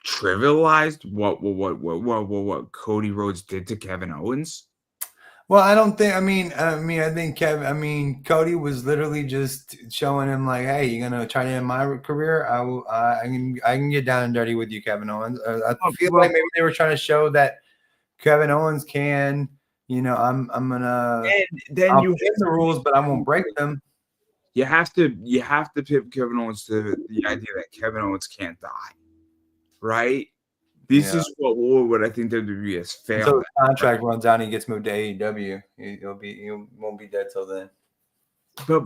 trivialized what Cody Rhodes did to Kevin Owens. Well, I don't think. I think Cody was literally just showing him like, "Hey, you're gonna try to end my career. I can get down and dirty with you, Kevin Owens." I feel like maybe they were trying to show that Kevin Owens can. You know, I'm gonna. I'll break the rules, but I won't break them. You have to pivot Kevin Owens to the idea that Kevin Owens can't die, right? This is what I think WWE has failed. Until the contract runs out and he gets moved to AEW, he won't be dead till then. But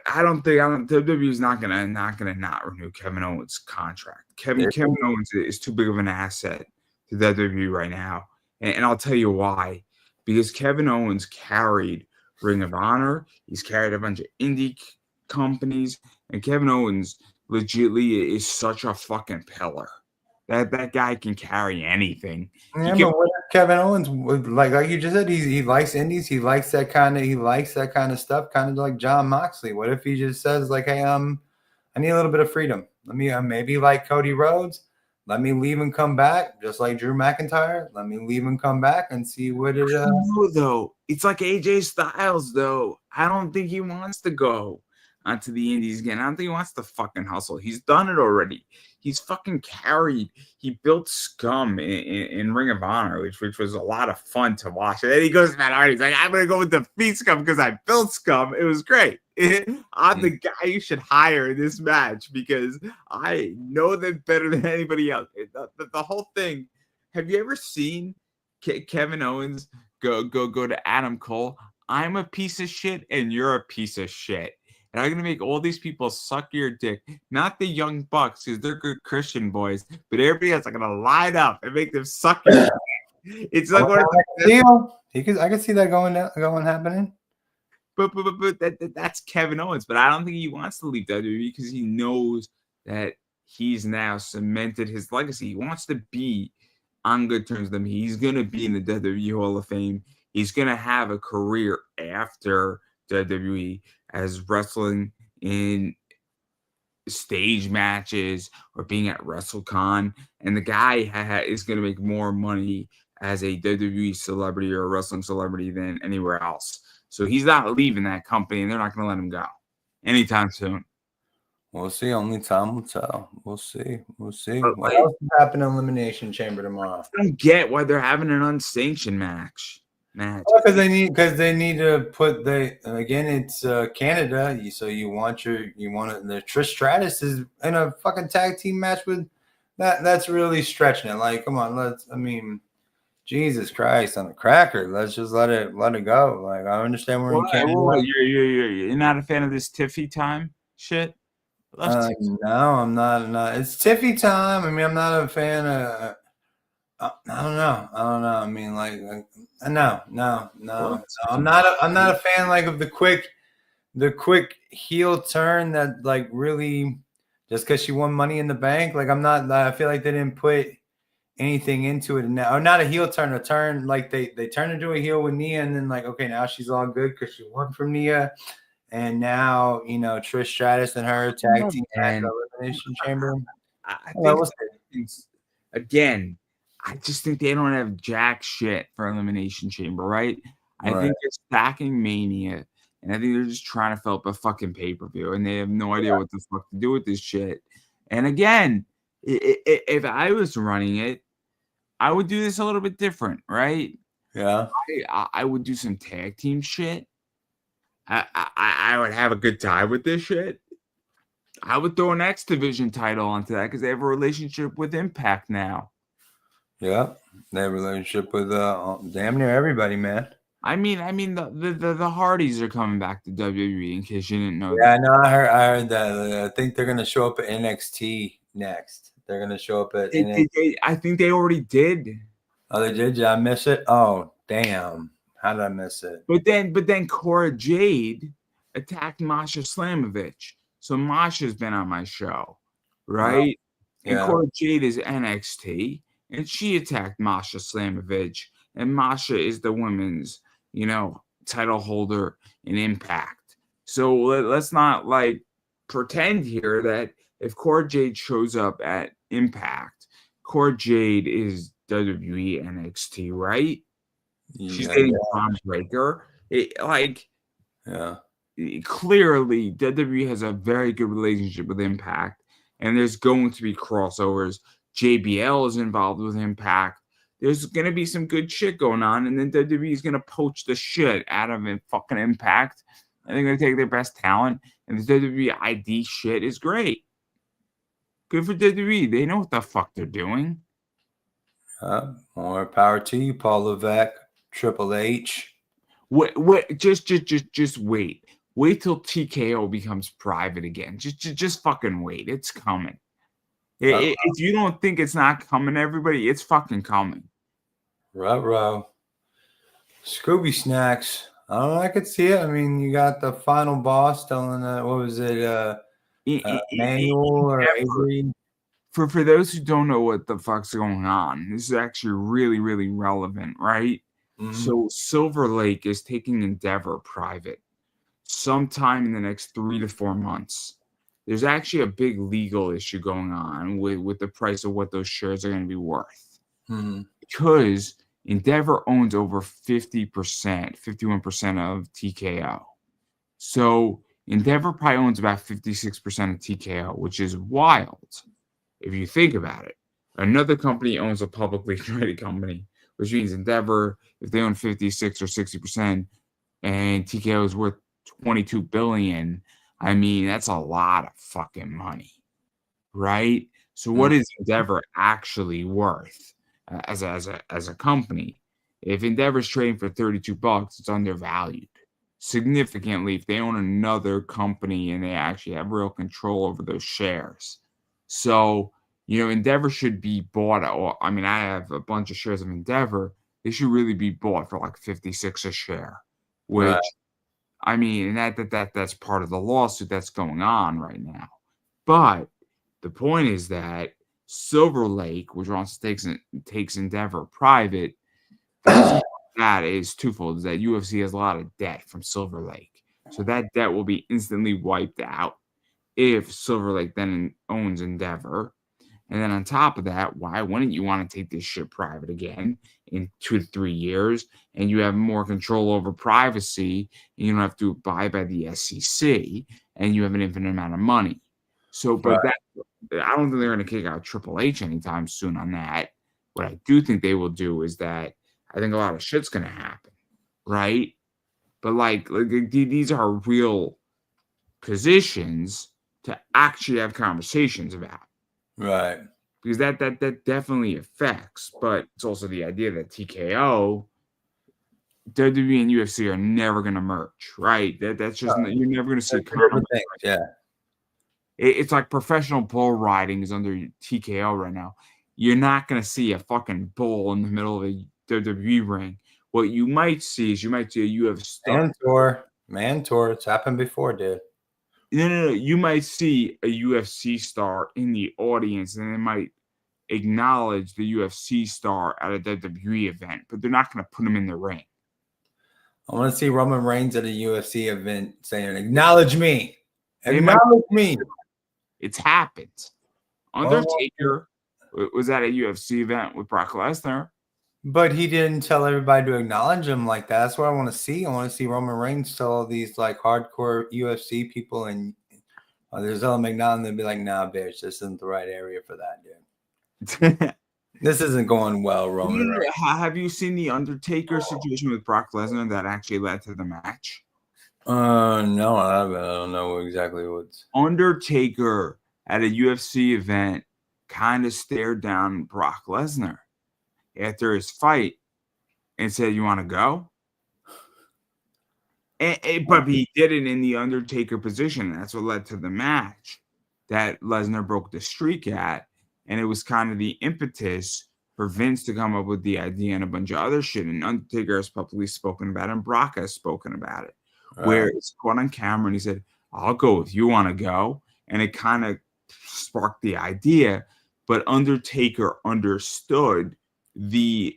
I don't think WWE is not gonna not renew Kevin Owens' contract. Kevin Owens is too big of an asset to WWE right now, and I'll tell you why. Because Kevin Owens carried Ring of Honor, he's carried a bunch of indie companies, and Kevin Owens legitimately is such a fucking pillar. That guy can carry anything. Yeah, but what if Kevin Owens would like you just said, he likes indies, he likes that kind of stuff, kind of like John Moxley. What if he just says like, hey, I need a little bit of freedom. Let me maybe like Cody Rhodes, let me leave and come back, just like Drew McIntyre. Let me leave and come back and see what it is. Though it's like AJ Styles, though. I don't think he wants to go onto the indies again. I don't think he wants to fucking hustle. He's done it already. He's fucking carried. He built Scum in Ring of Honor, which was a lot of fun to watch. And then he goes to Matt Hardy. He's like, I'm going to go with Defeat Scum because I built Scum. It was great. I'm the guy you should hire in this match because I know them better than anybody else. The whole thing. Have you ever seen Kevin Owens go to Adam Cole? I'm a piece of shit and you're a piece of shit. And I'm going to make all these people suck your dick. Not the young bucks, because they're good Christian boys, but everybody else are going to line up and make them suck your dick. It's like one of the I can see that going happening. But that's Kevin Owens. But I don't think he wants to leave WWE because he knows that he's now cemented his legacy. He wants to be on good terms with them. He's going to be in the WWE Hall of Fame. He's going to have a career after WWE as wrestling in stage matches or being at WrestleCon, and the guy is going to make more money as a WWE celebrity or a wrestling celebrity than anywhere else. So he's not leaving that company, and they're not going to let him go anytime soon. We'll see. Only time will tell. We'll see. We'll see. But, What like, else is happening in Elimination Chamber tomorrow? I don't get why they're having an unsanctioned match. Because they need to put it's Canada. So you want the Trish Stratus is in a fucking tag team match with that. That's really stretching it. Like, come on, Jesus Christ on a cracker. Let's just let it go. Like, I understand we're in Canada. You're not a fan of this Tiffy time shit? No, I'm not. It's Tiffy time. I mean, I'm not a fan of. I don't know. I mean, like, no. I'm not a fan like of the quick heel turn that like really just because she won Money in the Bank. Like, I'm not. I feel like they didn't put anything into it. Now, or not a heel turn, a turn like they turned into a heel with Nia, and then like, okay, now she's all good because she won from Nia. And now, Trish Stratus and her tag team match Elimination Chamber. I think, again, I just think they don't have jack shit for Elimination Chamber, right? I think they're stacking Mania, and I think they're just trying to fill up a fucking pay-per-view, and they have no idea what the fuck to do with this shit. And again, if I was running it, I would do this a little bit different, right? Yeah. I would do some tag team shit. I would have a good time with this shit. I would throw an X Division title onto that because they have a relationship with Impact now. Yeah, they have a relationship with damn near everybody, man. I mean, the Hardys are coming back to WWE in case you didn't know. Yeah, that. No, I heard that. I think they're gonna show up at NXT next. They're gonna show up at NXT. I think they already did. Oh, they did? Did I miss it? Oh, damn. How did I miss it? But then Cora Jade attacked Masha Slamovich. So Masha's been on my show, right? And Cora Jade is NXT, and she attacked Masha Slamovich. And Masha is the women's, title holder in Impact. So let's not like pretend here that if Cora Jade shows up at Impact, Cora Jade is WWE NXT, right? She's dating Bron Breakker. Clearly, WWE has a very good relationship with Impact, and there's going to be crossovers. JBL is involved with Impact. There's going to be some good shit going on, and then WWE is going to poach the shit out of fucking Impact, and they're going to take their best talent, and the WWE ID shit is great. Good for WWE. They know what the fuck they're doing. More power to you, Paul Levesque. Triple H. Wait, just wait. Wait till TKO becomes private again. Just fucking wait. It's coming. If you don't think it's not coming, everybody, it's fucking coming. Ruh-roh. Scooby Snacks. I don't know. I could see it. I mean, you got the final boss telling what was it? Manuel or Avery? For those who don't know what the fuck's going on, this is actually really, really relevant, right? Mm-hmm. So Silver Lake is taking Endeavor private sometime in the next 3 to 4 months. There's actually a big legal issue going on with the price of what those shares are going to be worth. Mm-hmm. Because Endeavor owns over 50%, 51% of TKO. So Endeavor probably owns about 56% of TKO, which is wild if you think about it. Another company owns a publicly traded company, which means Endeavor, if they own 56 or 60%, and TKO is worth $22 billion, I mean, that's a lot of fucking money, right? So what is Endeavor actually worth as a company? If Endeavor's trading for $32, it's undervalued significantly if they own another company and they actually have real control over those shares. So, Endeavor should be bought. I have a bunch of shares of Endeavor. They should really be bought for like 56 a share, which, right. I mean, that's part of the lawsuit that's going on right now. But the point is that Silver Lake, which also takes Endeavor private, that is twofold. Is that UFC has a lot of debt from Silver Lake. So that debt will be instantly wiped out. if Silver Lake then owns Endeavor. And then on top of that, why wouldn't you want to take this shit private again in 2 to 3 years? And you have more control over privacy. And you don't have to abide by the SEC. And you have an infinite amount of money. So, but Right. that, I don't think they're going to kick out Triple H anytime soon on that. What I do think they will do is that I think a lot of shit's going to happen. Right? But like these are real positions to actually have conversations about. Right. Because that definitely affects, but it's also the idea that TKO, WWE and UFC are never going to merge, right? That's just you're never going to see. Yeah, it's like professional bull riding is under TKO right now. You're not going to see a fucking bull in the middle of a WWE ring. What you might see is a UFC man tour. It's happened before, dude. No. You might see a UFC star in the audience, and they might acknowledge the UFC star at a WWE event, but they're not going to put him in the ring. I want to see Roman Reigns at a UFC event saying, "Acknowledge me, acknowledge me." It's happened. Undertaker was at a UFC event with Brock Lesnar. But he didn't tell everybody to acknowledge him like that. That's what I want to see. I want to see Roman Reigns tell all these like hardcore UFC people and there's them acknowledging them and be like, "Nah, bitch, this isn't the right area for that, dude. This isn't going well, Roman Reigns." Have you seen the Undertaker situation with Brock Lesnar that actually led to the match? No, I haven't. I don't know exactly what's Undertaker at a UFC event kind of stared down Brock Lesnar after his fight and said, "You want to go?" But he did it in the Undertaker position. That's what led to the match that Lesnar broke the streak at. And it was kind of the impetus for Vince to come up with the idea and a bunch of other shit. And Undertaker has publicly spoken about it, and Brock has spoken about it. Right. Where it's caught on camera and he said, "I'll go if you want to go." And it kind of sparked the idea. But Undertaker understood that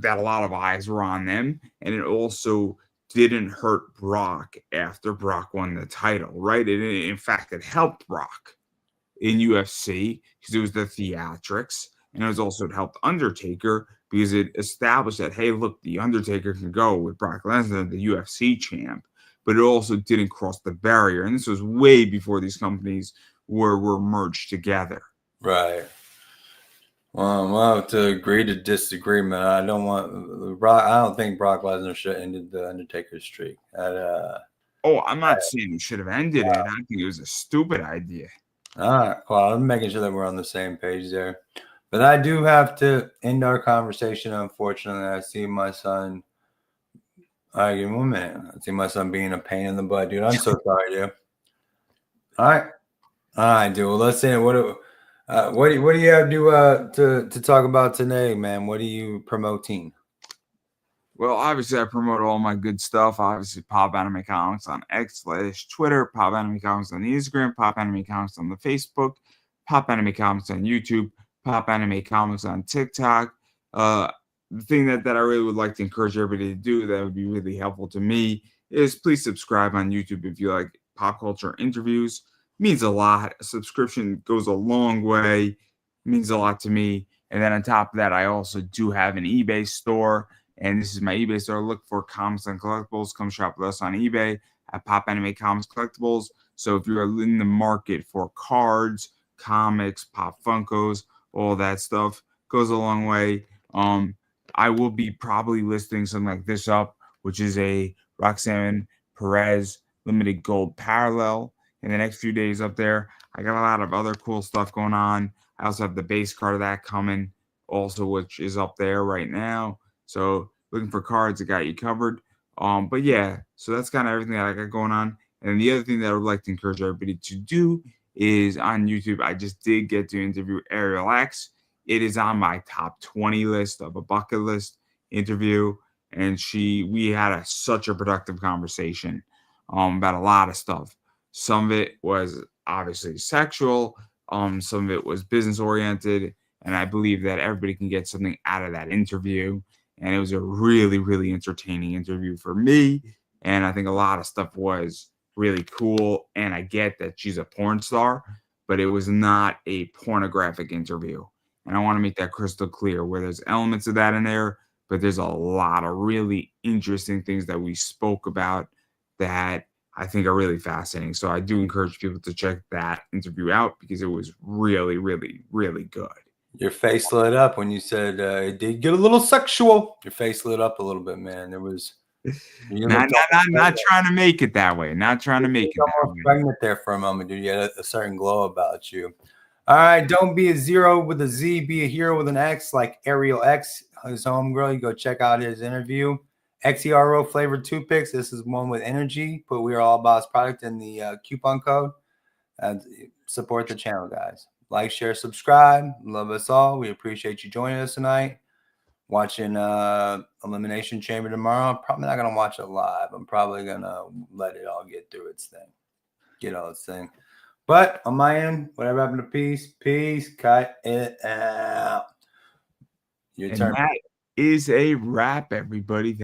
a lot of eyes were on them, and it also didn't hurt Brock after Brock won the title, right? In fact, it helped Brock in UFC because it was the theatrics, and it helped Undertaker because it established that, hey, look, the Undertaker can go with Brock Lesnar, the UFC champ, but it also didn't cross the barrier, and this was way before these companies were merged together. Right. Well, we'll have to agree to disagree, man. I don't think Brock Lesnar should have ended the Undertaker streak. I'm not saying he should have ended it. I think it was a stupid idea. All right. Well, I'm making sure that we're on the same page there. But I do have to end our conversation, unfortunately. I see my son. All right, give me 1 minute. I see my son being a pain in the butt, dude. I'm so sorry, dude. All right, dude. Well, let's say what do you have to talk about today, man? What are you promoting? Well, obviously, I promote all my good stuff. Obviously, Pop Anime Comics on X/Twitter, Pop Anime Comics on Instagram, Pop Anime Comics on the Facebook, Pop Anime Comics on YouTube, Pop Anime Comics on TikTok. The thing that I really would like to encourage everybody to do that would be really helpful to me is please subscribe on YouTube if you like pop culture interviews. It means a lot. A subscription goes a long way. It means a lot to me. And then on top of that, I also do have an eBay store. And this is my eBay store. Look for comics and collectibles. Come shop with us on eBay at Pop Anime Comics Collectibles. So if you're in the market for cards, comics, Pop Funkos, all that stuff, goes a long way. I will be probably listing something like this up, which is a Roxanne Perez limited gold parallel in the next few days up there. I got a lot of other cool stuff going on. I also have the base card of that coming also, which is up there right now. So looking for cards, I got you covered. But yeah, so that's kind of everything that I got going on. And the other thing that I would like to encourage everybody to do is on YouTube, I just did get to interview Ariel X. It is on my top 20 list of a bucket list interview. And we had such a productive conversation about a lot of stuff. Some of it was obviously sexual. Some of it was business oriented. And I believe that everybody can get something out of that interview. And it was a really, really entertaining interview for me. And I think a lot of stuff was really cool. And I get that she's a porn star, but it was not a pornographic interview. And I want to make that crystal clear, where there's elements of that in there, but there's a lot of really interesting things that we spoke about that I think are really fascinating. So I do encourage people to check that interview out because it was really, really, really good. Your face lit up when you said it did get a little sexual. Your face lit up a little bit, man. There was not trying to make it that way. Not trying to make it that way. Pregnant there for a moment, dude. You had a certain glow about you. All right, don't be a zero with a Z, be a hero with an X, like Ariel X, his homegirl. You go check out his interview. XERO flavored toothpicks. This is one with energy. Put We Are All About His product in the coupon code. And support the channel, guys. Like, share, subscribe. Love us all. We appreciate you joining us tonight. Watching Elimination Chamber tomorrow. I'm probably not going to watch it live. I'm probably going to let it all get through its thing. Get all its thing. But on my end, whatever happened to peace, peace, cut it out. Your turn. That is a wrap, everybody.